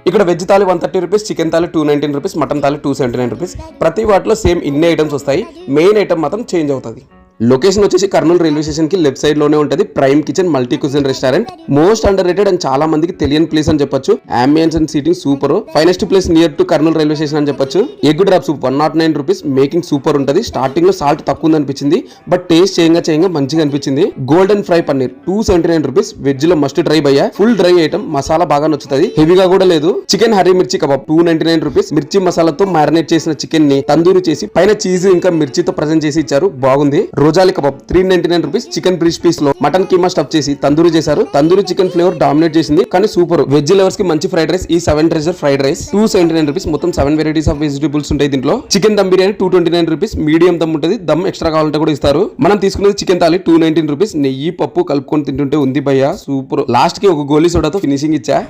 ఇక్కడ veg thali 130 rupees, chicken thali 219 rupees, mutton thali 279 rupees. ప్రతి వాటిలో సేమ్ ఇన్ని ఐటమ్స్ వస్తాయి, మెయిన్ ఐటమ్ మాత్రం చేంజ్ అవుతుంది. లొకేషన్ వచ్చేసి కర్నూలు రైల్వే స్టేషన్ కి లెఫ్ట్ సైడ్ లోనే ఉంటుంది prime kitchen multi cuisine restaurant. Most under rated and చాలా మందికి తెలియని ప్లేస్ అని చెప్పొచ్చు. Ambience and seating super. Finest place near to Kurnool railway station అని చెప్పొచ్చు. Egg drop soup 109 rupees, making super ఉంటుంది. స్టార్టింగ్ లో సాల్ట్ తక్కువ ఉంది అనిపించింది, బట్ టేస్ట్ చేయంగా మంచిగా అనిపించింది. Golden fry paneer 279 rupees. Veg లో మస్ట్ ట్రై భయ్యా, ఫుల్ డ్రై ఐటమ్, మసాలా బాగా నచ్చుతుంది, హెవీగా కూడా లేదు. చికెన్ హరీ మిర్చి కబాబ్ 299 రూపీస్. మిర్చి మసాలాతో మ్యారినేట్ చేసిన చికెన్ ని తందూరి చేసి పైన చీజ్ ఇంకా మిర్చితో ప్రెజెంట్ చేసి ఇచ్చారు, బాగుంది. రోజాలి కబాబ్ 399 రూపీస్. చికెన్ బ్రిజ్ పీస్ లో మటన్ కీమా స్టఫ్ చేసి తందూరి చేశారు. తందూరి చికెన్ ఫ్లేవర్ డామినేట్ చేసింది, కానీ సూపర్. వెజ్ లవర్స్ కి మంచి ఫ్రైడ్ రైస్. ఈ 7 ట్రెజర్ ఫ్రైడ్ రైస్ 279 రూపీస్. మొత్తం 7 వెరైటీస్ ఆఫ్ వెజిటబుల్స్ ఉంటాయి దీంట్లో. Chicken dum biryani 229 rupees. Medium dum ఉంటుంది, దమ్ ఎక్స్ట్రా కావాలంటే కూడా ఇస్తారు. మనం తీసుకున్నది చికెన్ థాలి 219 రూపీస్. నెయ్యి పప్పు కలుపుకొని తింటుంటే ఉంది భయ్యా, సూపర్. లాస్ట్ కి ఒక గోలీ సోడాతో ఫినిషింగ్ ఇచ్చా.